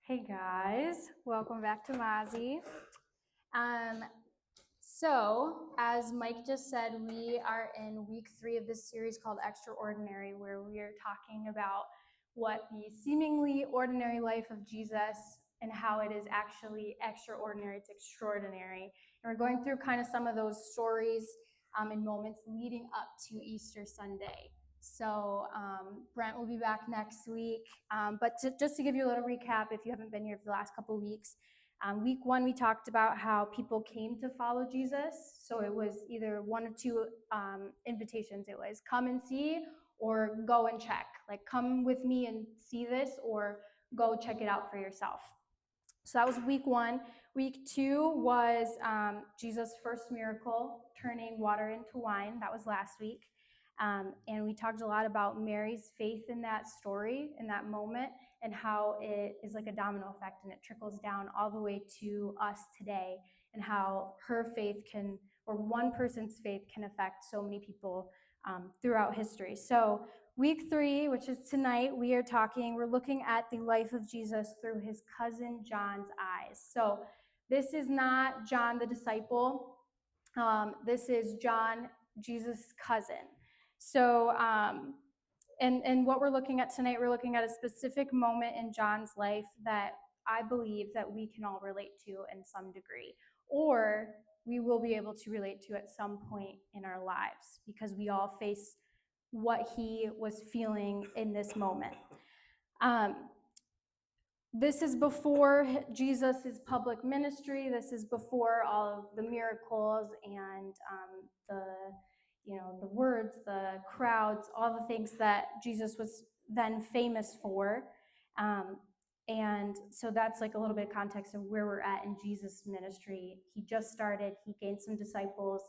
Hey guys, welcome back to Mazi. So, as Mike just said, we are in week 3 of this series called Extraordinary, where we are talking about what the seemingly ordinary life of Jesus and how it is actually extraordinary. It's extraordinary. And we're going through kind of some of those stories and moments leading up to Easter Sunday. So Brent will be back next week. But just to give you a little recap, if you haven't been here for the last couple of weeks, week 1, we talked about how people came to follow Jesus. So it was either one or two invitations. It was come and see or go and check. Like come with me and see this or go check it out for yourself. So that was week 1. Week 2 was Jesus' first miracle, turning water into wine. That was last week. And we talked a lot about Mary's faith in that story, in that moment, and how it is like a domino effect and it trickles down all the way to us today, and how her faith can, or one person's faith can affect so many people throughout history. So week 3, which is tonight, we're looking at the life of Jesus through his cousin John's eyes. So this is not John the disciple. This is John, Jesus' cousin. So, and what we're looking at tonight, we're looking at a specific moment in John's life that I believe that we can all relate to in some degree, or we will be able to relate to at some point in our lives, because we all face what he was feeling in this moment. This is before Jesus' public ministry. This is before all of the miracles and the words, the crowds, all the things that Jesus was then famous for. And so that's like a little bit of context of where we're at in Jesus' ministry. He just started. He gained some disciples.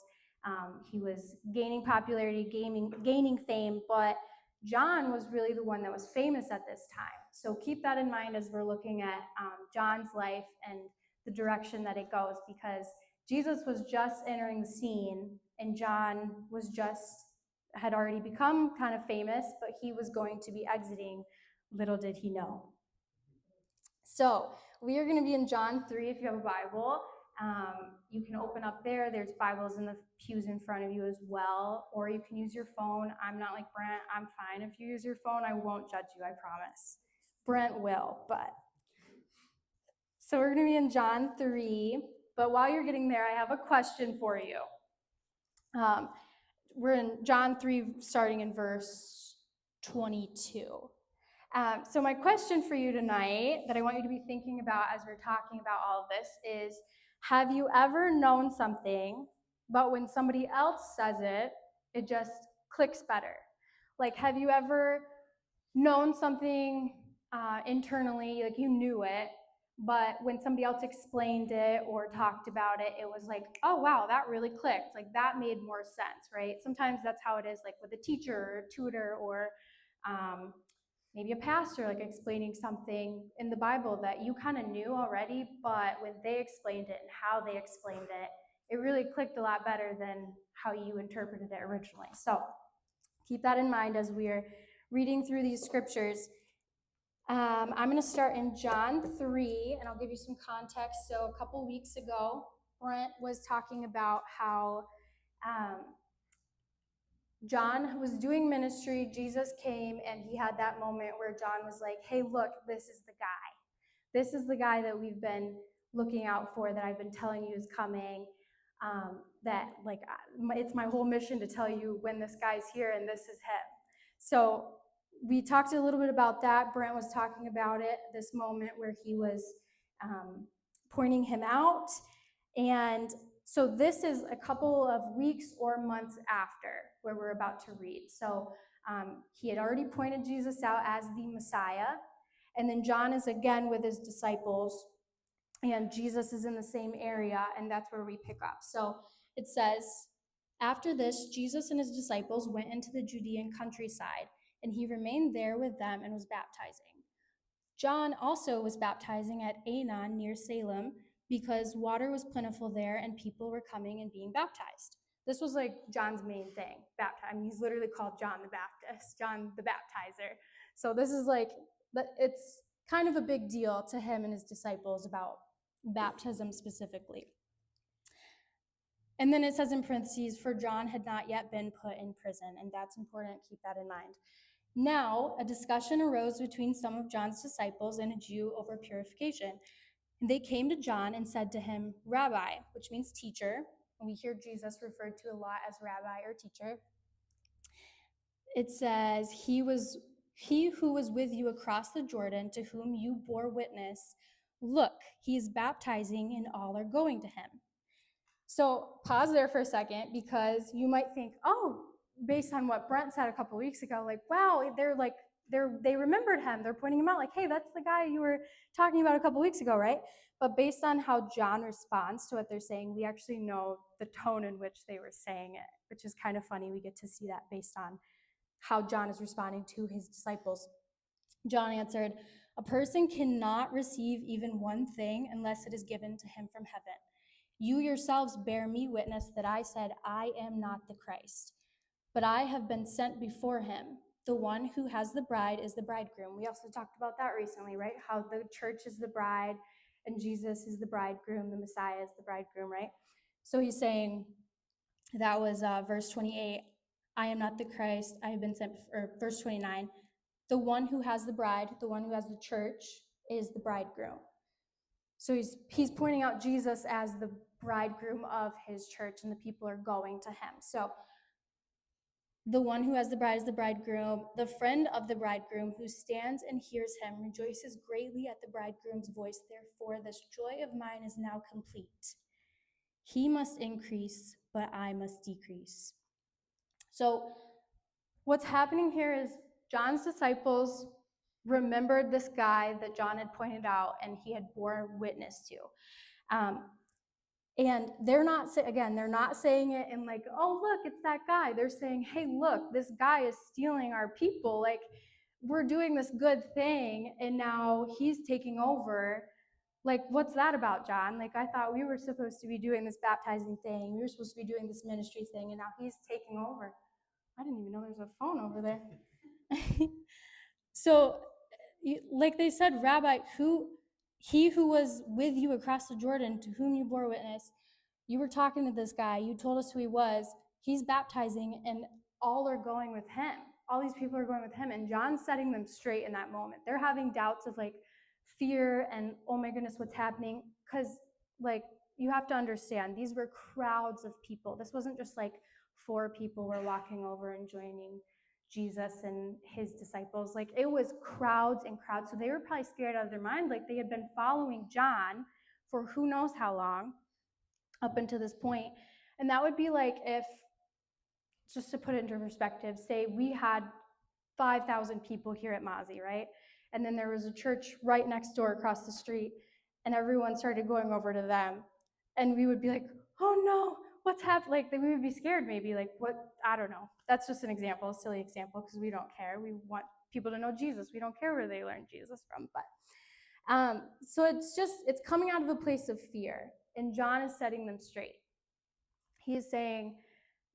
He was gaining popularity, gaining fame, but John was really the one that was famous at this time. So keep that in mind as we're looking at John's life and the direction that it goes, because Jesus was just entering the scene and John had already become kind of famous, but he was going to be exiting. Little did he know. So we are going to be in John 3 if you have a Bible. You can open up there. There's Bibles in the pews in front of you as well, or you can use your phone. I'm not like Brent. I'm fine if you use your phone. I won't judge you, I promise. Brent will, but. So we're going to be in John 3, but while you're getting there, I have a question for you. We're in John 3, starting in verse 22. So my question for you tonight that I want you to be thinking about as we're talking about all of this is, have you ever known something, but when somebody else says it, it just clicks better? Like, have you ever known something internally, like you knew it, but when somebody else explained it or talked about it, it was like, oh wow, that really clicked. Like that made more sense, right? Sometimes that's how it is, like with a teacher or tutor or maybe a pastor, like explaining something in the Bible that you kind of knew already, but when they explained it and how they explained it, it really clicked a lot better than how you interpreted it originally. So keep that in mind as we're reading through these scriptures. I'm going to start in John 3, and I'll give you some context. So a couple weeks ago, Brent was talking about how John was doing ministry. Jesus came, and he had that moment where John was like, hey, look, this is the guy. This is the guy that we've been looking out for, that I've been telling you is coming. It's my whole mission to tell you when this guy's here, and this is him. So we talked a little bit about that. Brent was talking about it, this moment where he was pointing him out. And so this is a couple of weeks or months after where we're about to read. So he had already pointed Jesus out as the Messiah. And then John is again with his disciples, and Jesus is in the same area, and that's where we pick up. So it says, after this, Jesus and his disciples went into the Judean countryside, and he remained there with them and was baptizing. John also was baptizing at Aenon near Salem, because water was plentiful there and people were coming and being baptized. This was like John's main thing, he's literally called John the Baptist, John the Baptizer. So this is like, it's kind of a big deal to him and his disciples about baptism specifically. And then it says in parentheses, for John had not yet been put in prison, and that's important, keep that in mind. Now, a discussion arose between some of John's disciples and a Jew over purification. And they came to John and said to him, Rabbi, which means teacher, and we hear Jesus referred to a lot as rabbi or teacher. It says, he who was with you across the Jordan, to whom you bore witness, look, he is baptizing and all are going to him. So pause there for a second, because you might think, oh, based on what Brent said a couple weeks ago, like, wow, they remembered him. They're pointing him out like, hey, that's the guy you were talking about a couple weeks ago, right? But based on how John responds to what they're saying, we actually know the tone in which they were saying it, which is kind of funny. We get to see that based on how John is responding to his disciples. John answered, a person cannot receive even one thing unless it is given to him from heaven. You yourselves bear me witness that I said, I am not the Christ, but I have been sent before him. The one who has the bride is the bridegroom. We also talked about that recently, right? How the church is the bride and Jesus is the bridegroom, the Messiah is the bridegroom, right? So he's saying, that was verse 28, I am not the Christ, I have been sent, or verse 29, the one who has the bride, the one who has the church is the bridegroom. So he's pointing out Jesus as the bridegroom of his church, and the people are going to him. So the one who has the bride is the bridegroom. The friend of the bridegroom who stands and hears him rejoices greatly at the bridegroom's voice. Therefore, this joy of mine is now complete. He must increase, but I must decrease. So what's happening here is John's disciples remembered this guy that John had pointed out and he had borne witness to. And they're not saying it in like, oh, look, it's that guy. They're saying, hey, look, this guy is stealing our people. Like, we're doing this good thing, and now he's taking over. Like, what's that about, John? Like, I thought we were supposed to be doing this baptizing thing. We were supposed to be doing this ministry thing, and now he's taking over. I didn't even know there's a phone over there. So, like they said, Rabbi, he who was with you across the Jordan, to whom you bore witness, you were talking to this guy, you told us who he was, he's baptizing, and all are going with him. All these people are going with him, and John's setting them straight in that moment. They're having doubts of like fear and, oh my goodness, what's happening? Because like, you have to understand, these were crowds of people. This wasn't just like 4 people were walking over and joining Jesus and his disciples. Like, it was crowds and crowds. So they were probably scared out of their mind. Like, they had been following John for who knows how long up until this point. And that would be like if, just to put it into perspective, say we had 5,000 people here at Mazi, right? And then there was a church right next door across the street, and everyone started going over to them. And we would be like, oh no, what's happened? Like, we would be scared maybe, like, what? I don't know. That's just an example, a silly example, because we don't care. We want people to know Jesus. We don't care where they learn Jesus from. But so it's coming out of a place of fear. And John is setting them straight. He is saying,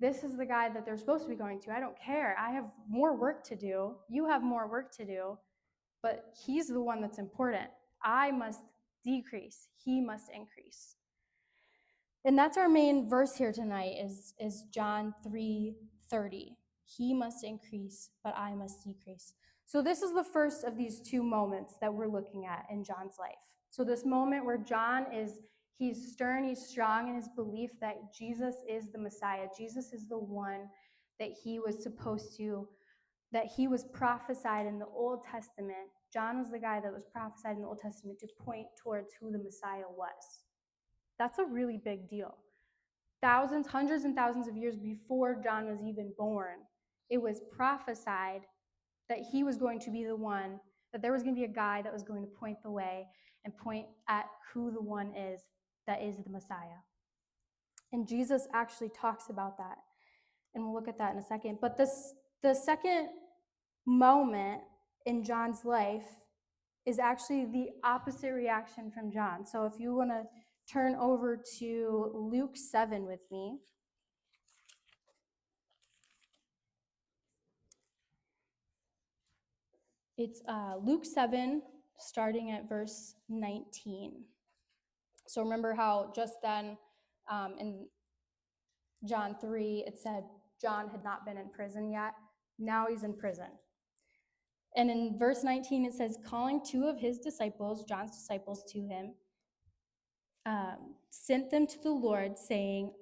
this is the guy that they're supposed to be going to. I don't care. I have more work to do. You have more work to do. But he's the one that's important. I must decrease. He must increase. And that's our main verse here tonight is John 3:30. He must increase, but I must decrease. So this is the first of these 2 moments that we're looking at in John's life. So this moment where he's stern, he's strong in his belief that Jesus is the Messiah. Jesus is the one that he was prophesied in the Old Testament. John was the guy that was prophesied in the Old Testament to point towards who the Messiah was. That's a really big deal. Thousands, hundreds and thousands of years before John was even born, it was prophesied that he was going to be the one, that there was going to be a guy that was going to point the way and point at who the one is that is the Messiah. And Jesus actually talks about that. And we'll look at that in a second. But the second moment in John's life is actually the opposite reaction from John. So if you want to turn over to Luke 7 with me. It's Luke 7, starting at verse 19. So remember how just then in John 3, it said John had not been in prison yet. Now he's in prison. And in verse 19, it says, calling two of his disciples, John's disciples, to him, sent them to the Lord, saying,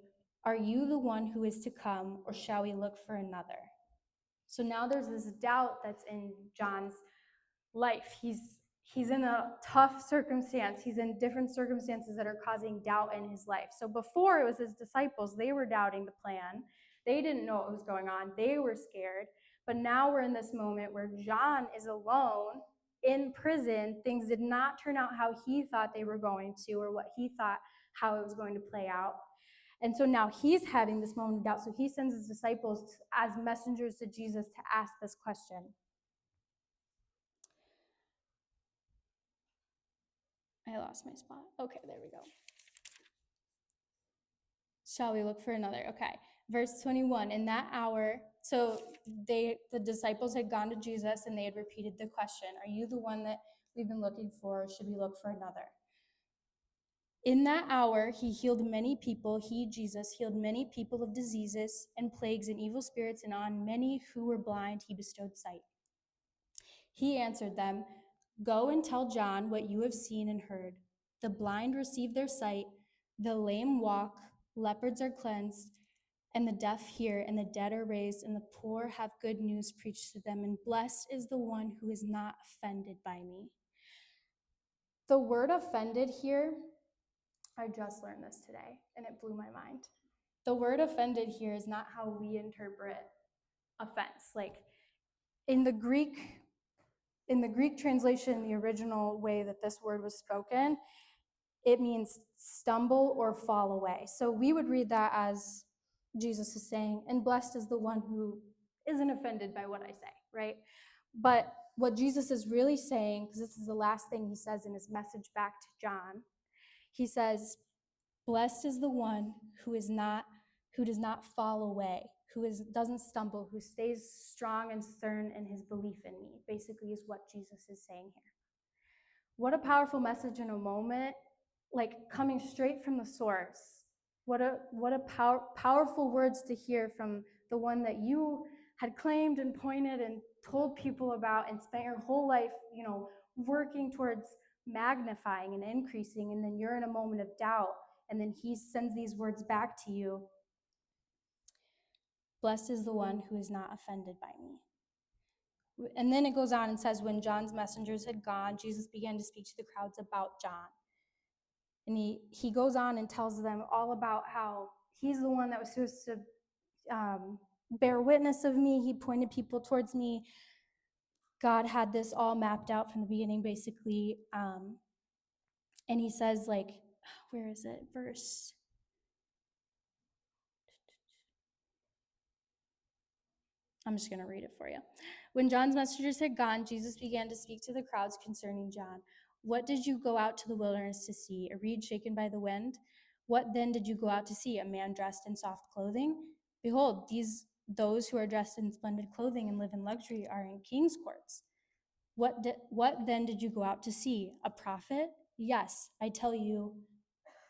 are you the one who is to come, or shall we look for another? So now there's this doubt that's in John's life. He's in a tough circumstance. He's in different circumstances that are causing doubt in his life. So before, it was his disciples. They were doubting the plan. They didn't know what was going on. They were scared. But now we're in this moment where John is alone in prison. Things did not turn out how he thought they were going to, or what he thought how it was going to play out. And so now he's having this moment of doubt. So he sends his disciples as messengers to Jesus to ask this question. I lost my spot. Okay, there we go. Shall we look for another? Okay. Verse 21, in that hour, so the disciples had gone to Jesus and they had repeated the question, are you the one that we've been looking for, or should we look for another? In that hour, he healed many people. He, Jesus, healed many people of diseases and plagues and evil spirits, and on many who were blind, he bestowed sight. He answered them, go and tell John what you have seen and heard. The blind receive their sight, the lame walk, leopards are cleansed, and the deaf hear, and the dead are raised, and the poor have good news preached to them, and blessed is the one who is not offended by me. The word offended here, I just learned this today, and it blew my mind. The word offended here is not how we interpret offense. Like in the Greek translation, the original way that this word was spoken, it means stumble or fall away. So we would read that as Jesus is saying, and blessed is the one who isn't offended by what I say, right? But what Jesus is really saying, because this is the last thing he says in his message back to John, he says, blessed is the one who does not fall away, doesn't stumble, who stays strong and stern in his belief in me, basically is what Jesus is saying here. What a powerful message in a moment, like coming straight from the source. What a powerful words to hear from the one that you had claimed and pointed and told people about and spent your whole life, working towards magnifying and increasing, and then you're in a moment of doubt, and then he sends these words back to you. Blessed is the one who is not offended by me. And then it goes on and says, when John's messengers had gone, Jesus began to speak to the crowds about John. And he goes on and tells them all about how he's the one that was supposed to bear witness of me. He pointed people towards me. God had this all mapped out from the beginning, basically. And he says, like, where is it? I'm just going to read it for you. When John's messengers had gone, Jesus began to speak to the crowds concerning John. What did you go out to the wilderness to see? A reed shaken by the wind? What then did you go out to see? A man dressed in soft clothing? Behold, those who are dressed in splendid clothing and live in luxury are in king's courts. What then did you go out to see? A prophet? Yes, I tell you,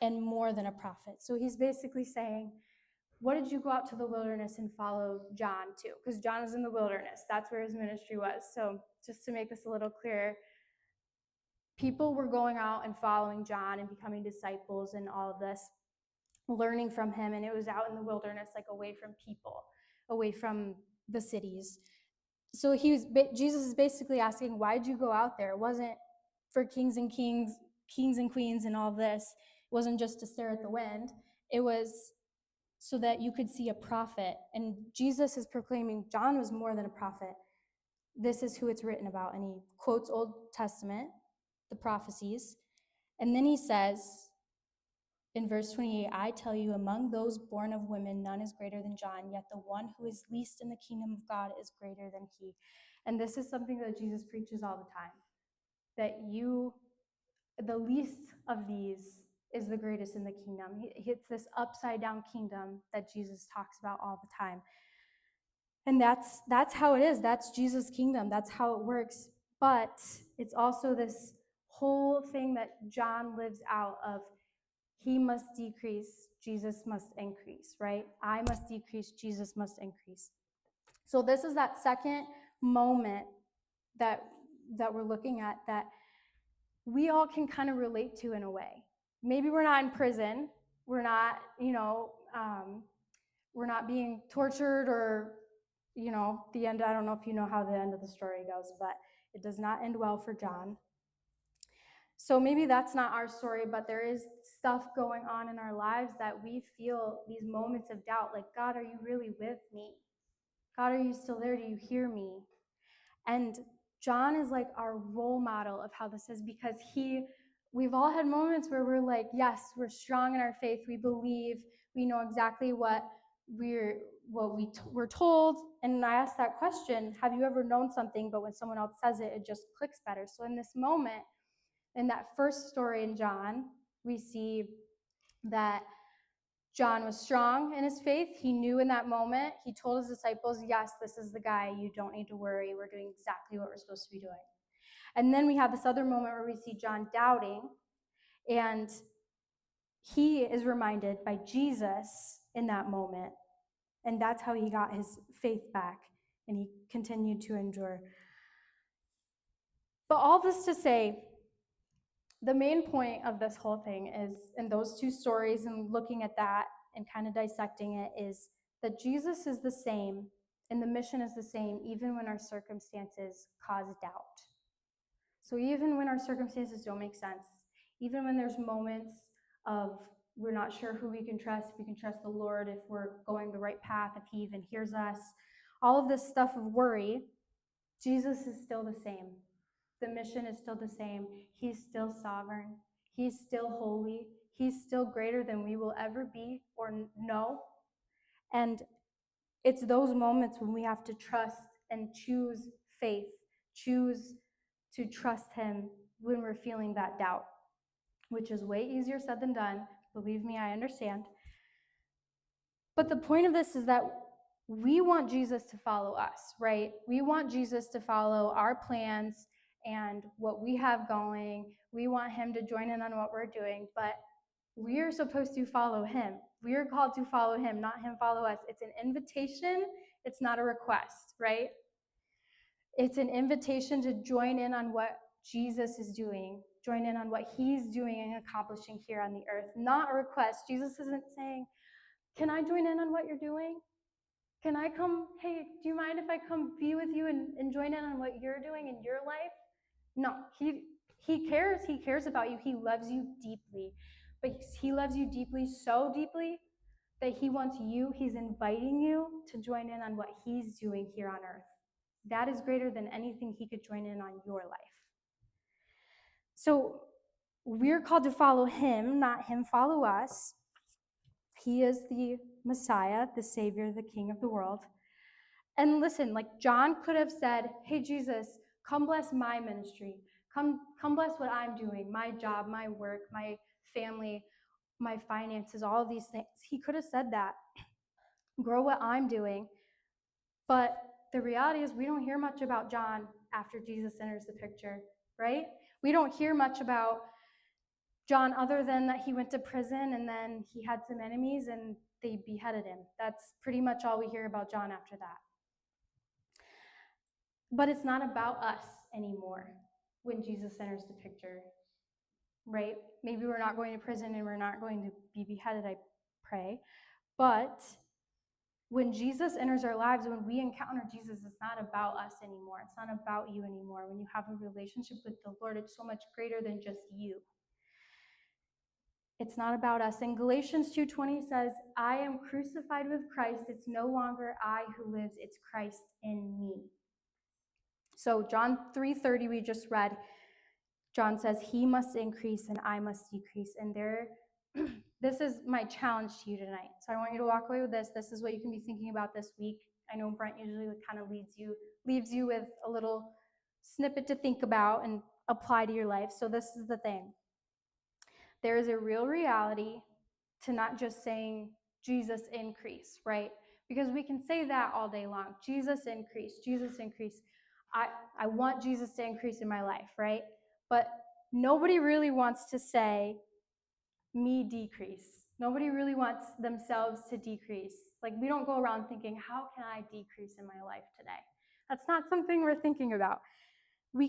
and more than a prophet. So he's basically saying, what did you go out to the wilderness and follow John to? Because John was in the wilderness. That's where his ministry was. So just to make this a little clearer, people were going out and following John and becoming disciples and all of this, learning from him. And it was out in the wilderness, like away from people, away from the cities. So Jesus is basically asking, why'd you go out there? It wasn't for kings and queens and all this. It wasn't just to stare at the wind. It was so that you could see a prophet. And Jesus is proclaiming John was more than a prophet. This is who it's written about. And he quotes Old Testament, the prophecies. And then he says in verse 28, I tell you, among those born of women, none is greater than John, yet the one who is least in the kingdom of God is greater than he. And this is something that Jesus preaches all the time, that the least of these is the greatest in the kingdom. It's this upside down kingdom that Jesus talks about all the time. And that's how it is. That's Jesus' kingdom. That's how it works. But it's also this whole thing that John lives out of he must decrease, Jesus must increase, right? I must decrease, Jesus must increase. So this is that second moment that we're looking at that we all can kind of relate to in a way. Maybe we're not in prison, we're not, we're not being tortured or, the end. I don't know if you know how the end of the story goes, but it does not end well for John. So maybe that's not our story, but there is stuff going on in our lives that we feel these moments of doubt, like, God, are you really with me? God, are you still there? Do you hear me? And John is like our role model of how this is, because we've all had moments where we're like, yes, we're strong in our faith. We believe, we know exactly what we're told. And I asked that question, have you ever known something, but when someone else says it, it just clicks better? So in this moment, in that first story in John, we see that John was strong in his faith. He knew in that moment. He told his disciples, yes, this is the guy. You don't need to worry. We're doing exactly what we're supposed to be doing. And then we have this other moment where we see John doubting, and he is reminded by Jesus in that moment. And that's how he got his faith back, and he continued to endure. But all this to say, the main point of this whole thing is, in those two stories and looking at that and kind of dissecting it, is that Jesus is the same and the mission is the same even when our circumstances cause doubt. So even when our circumstances don't make sense, even when there's moments of we're not sure who we can trust, if we can trust the Lord, if we're going the right path, if he even hears us, all of this stuff of worry, Jesus is still the same. The mission is still the same. He's still sovereign. He's still holy. He's still greater than we will ever be or know. And it's those moments when we have to trust and choose faith, choose to trust him when we're feeling that doubt, which is way easier said than done. Believe me, I understand. But the point of this is that we want Jesus to follow us, right? We want Jesus to follow our plans and what we have going. We want him to join in on what we're doing, but we are supposed to follow him. We are called to follow him, not him follow us. It's an invitation. It's not a request, right? It's an invitation to join in on what Jesus is doing, join in on what he's doing and accomplishing here on the earth, not a request. Jesus isn't saying, can I join in on what you're doing? Can I come, hey, do you mind if I come be with you and join in on what you're doing in your life? No, he cares about you. He loves you deeply. But he loves you deeply, so deeply, that he wants you, he's inviting you to join in on what he's doing here on earth. That is greater than anything he could join in on your life. So we're called to follow him, not him follow us. He is the Messiah, the Savior, the King of the world. And listen, like John could have said, hey, Jesus, come bless my ministry. Come bless what I'm doing, my job, my work, my family, my finances, all of these things. He could have said that. Grow what I'm doing. But the reality is we don't hear much about John after Jesus enters the picture, right? We don't hear much about John other than that he went to prison and then he had some enemies and they beheaded him. That's pretty much all we hear about John after that. But it's not about us anymore when Jesus enters the picture, right? Maybe we're not going to prison and we're not going to be beheaded, I pray. But when Jesus enters our lives, when we encounter Jesus, it's not about us anymore. It's not about you anymore. When you have a relationship with the Lord, it's so much greater than just you. It's not about us. And Galatians 2:20 says, I am crucified with Christ. It's no longer I who lives, it's Christ in me. So John 3:30 we just read, John says, he must increase and I must decrease. And this is my challenge to you tonight. So I want you to walk away with this. This is what you can be thinking about this week. I know Brent usually kind of leaves you with a little snippet to think about and apply to your life. So this is the thing. There is a real reality to not just saying Jesus increase, right? Because we can say that all day long. Jesus increase, Jesus increase. I want Jesus to increase in my life, right? But nobody really wants to say, me decrease. Nobody really wants themselves to decrease. Like, we don't go around thinking, how can I decrease in my life today? That's not something we're thinking about. We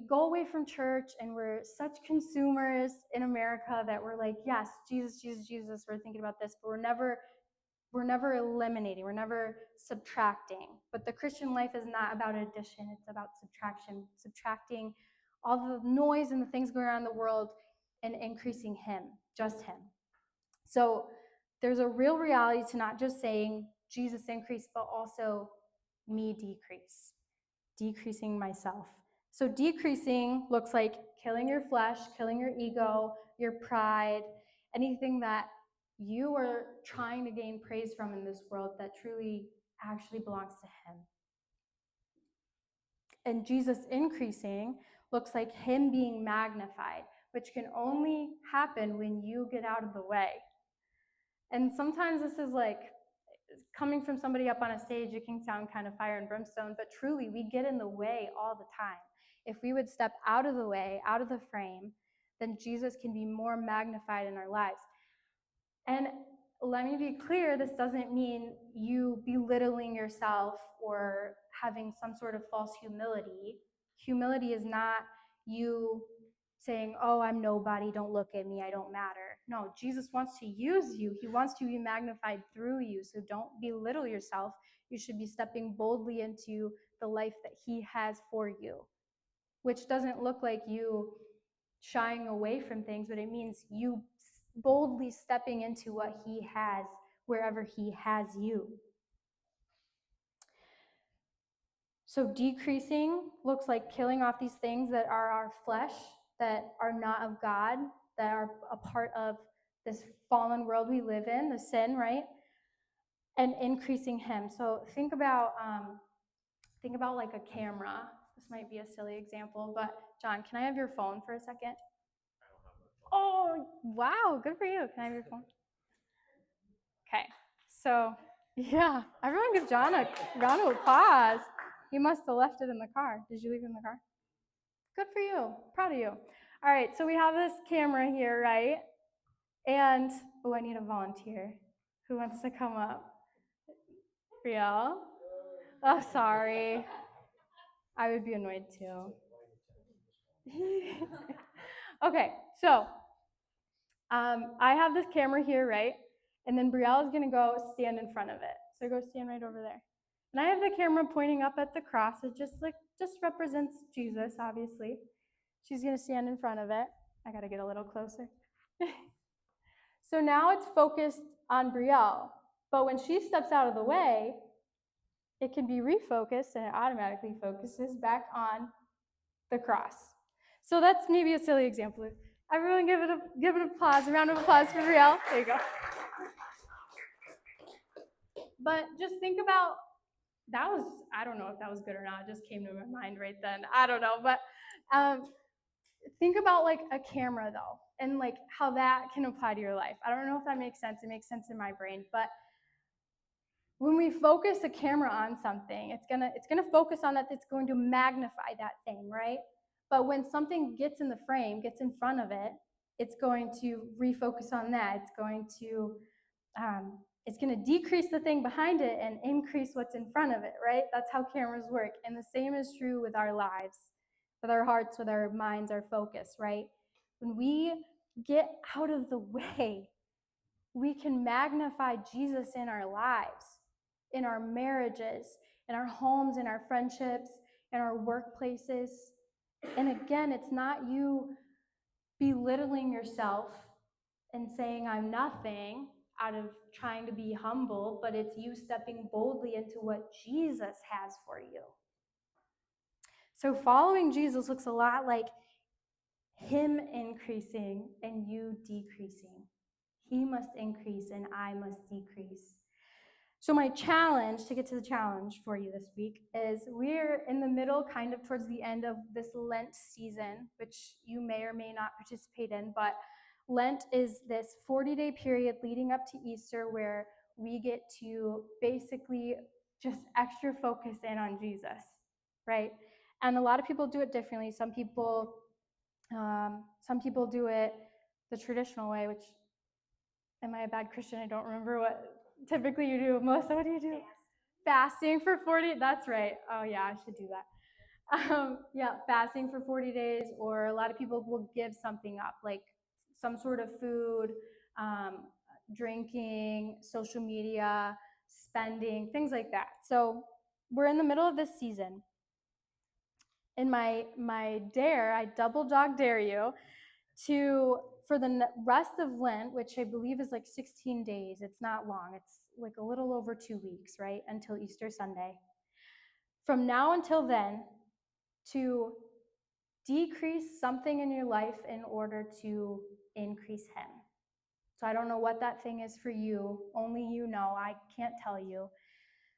go away from church and we're such consumers in America that we're like, yes, Jesus, Jesus, Jesus, we're thinking about this, but we're never eliminating, we're never subtracting. But the Christian life is not about addition, it's about subtraction, subtracting all the noise and the things going on in the world and increasing him, just him. So there's a real reality to not just saying Jesus increase, but also me decrease, decreasing myself. So decreasing looks like killing your flesh, killing your ego, your pride, anything that you are trying to gain praise from in this world that truly actually belongs to him. And Jesus increasing looks like him being magnified, which can only happen when you get out of the way. And sometimes this is like coming from somebody up on a stage, it can sound kind of fire and brimstone, but truly we get in the way all the time. If we would step out of the way, out of the frame, then Jesus can be more magnified in our lives. And let me be clear, this doesn't mean you belittling yourself or having some sort of false humility. Humility is not you saying, oh, I'm nobody, don't look at me, I don't matter. No, Jesus wants to use you. He wants to be magnified through you. So don't belittle yourself. You should be stepping boldly into the life that he has for you, which doesn't look like you shying away from things, but it means you boldly stepping into what he has wherever he has you. So decreasing looks like killing off these things that are our flesh, that are not of God, that are a part of this fallen world we live in, the sin, right? And increasing him. So think about like a camera. This might be a silly example, but John, can I have your phone for a second? Oh, wow, good for you. Can I have your phone? Okay, so yeah, everyone give John a round of applause. He must have left it in the car. Did you leave it in the car? Good for you. Proud of you. All right, so we have this camera here, right? And, oh, I need a volunteer. Who wants to come up? Riel? Oh, sorry. I would be annoyed too. Okay, so I have this camera here, right? And then Brielle is going to go stand in front of it. So go stand right over there. And I have the camera pointing up at the cross. It just represents Jesus, obviously. She's going to stand in front of it. I got to get a little closer. So now it's focused on Brielle. But when she steps out of the way, it can be refocused and it automatically focuses back on the cross. So that's maybe a silly example. Everyone give an applause, a round of applause for Brielle. There you go. But just think about, that was, I don't know if that was good or not, it just came to my mind right then. I don't know, but think about like a camera though, and like how that can apply to your life. I don't know if that makes sense. It makes sense in my brain, but when we focus a camera on something, it's gonna focus on that. It's going to magnify that thing, right? But when something gets in the frame, gets in front of it, it's going to refocus on that. It's going to decrease the thing behind it and increase what's in front of it, right? That's how cameras work. And the same is true with our lives, with our hearts, with our minds, our focus, right? When we get out of the way, we can magnify Jesus in our lives, in our marriages, in our homes, in our friendships, in our workplaces. And again, it's not you belittling yourself and saying, I'm nothing, out of trying to be humble, but it's you stepping boldly into what Jesus has for you. So following Jesus looks a lot like him increasing and you decreasing. He must increase and I must decrease. So my challenge, to get to the challenge for you this week, is we're in the middle, kind of towards the end of this Lent season, which you may or may not participate in, but Lent is this 40-day period leading up to Easter where we get to basically just extra focus in on Jesus, right? And a lot of people do it differently. Some people Some people do it the traditional way, which, am I a bad Christian? I don't remember what typically you do. Melissa, what do you do? Fasting for 40, that's right. Oh yeah, I should do that. Yeah, fasting for 40 days, or a lot of people will give something up, like some sort of food, um, drinking, social media, spending, things like that. So we're in the middle of this season. In my dare, I double dog dare you to, for the rest of Lent, which I believe is like 16 days. It's not long. It's like a little over 2 weeks, right? Until Easter Sunday. From now until then, to decrease something in your life in order to increase Him. So I don't know what that thing is for you. Only you know. I can't tell you.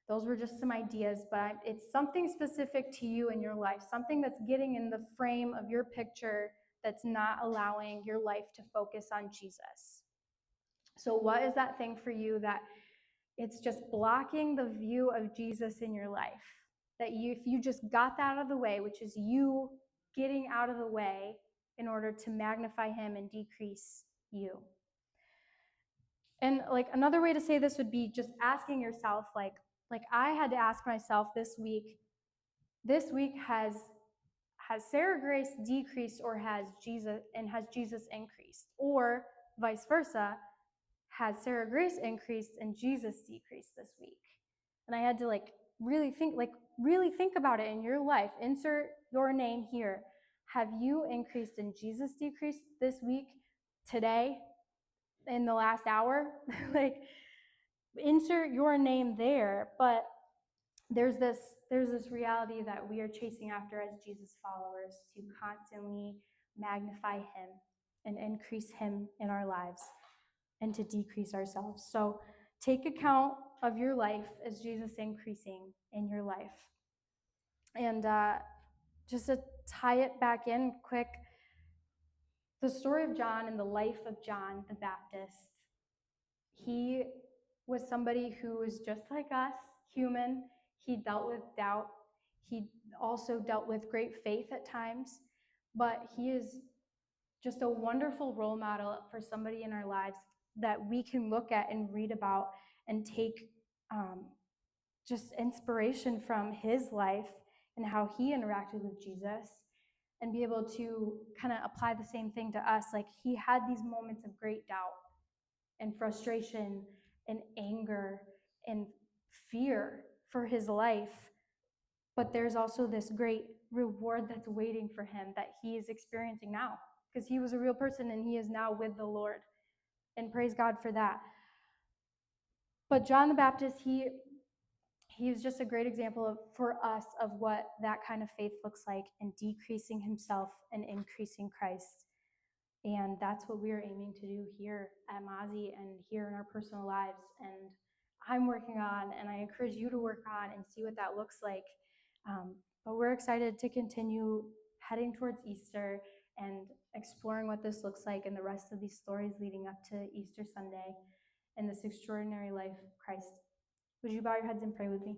Those were just some ideas, but it's something specific to you in your life, something that's getting in the frame of your picture that's not allowing your life to focus on Jesus. So what is that thing for you that it's just blocking the view of Jesus in your life? That you, if you just got that out of the way, which is you getting out of the way in order to magnify Him and decrease you. And like another way to say this would be just asking yourself, like I had to ask myself this week has Sarah Grace decreased, or has Jesus increased? Or vice versa, has Sarah Grace increased and Jesus decreased this week? And I had to really think about it in your life. Insert your name here. Have you increased and Jesus decreased this week, today, in the last hour? Insert your name there. But there's this reality that we are chasing after as Jesus followers, to constantly magnify Him and increase Him in our lives, and to decrease ourselves. So take account of your life as Jesus increasing in your life. And just to tie it back in quick, the story of John and the life of John the Baptist, he was somebody who was just like us, human. He dealt with doubt. He also dealt with great faith at times, but he is just a wonderful role model for somebody in our lives that we can look at and read about and take just inspiration from his life and how he interacted with Jesus, and be able to kind of apply the same thing to us. Like, he had these moments of great doubt and frustration and anger and fear for his life, but there's also this great reward that's waiting for him that he is experiencing now, because he was a real person and he is now with the Lord, and praise God for that. But John the Baptist, he is just a great example for us of what that kind of faith looks like, in decreasing himself and increasing Christ. And that's what we're aiming to do here at Mazi and here in our personal lives. And I'm working on, and I encourage you to work on and see what that looks like. But we're excited to continue heading towards Easter and exploring what this looks like in the rest of these stories leading up to Easter Sunday and this extraordinary life of Christ. Would you bow your heads and pray with me?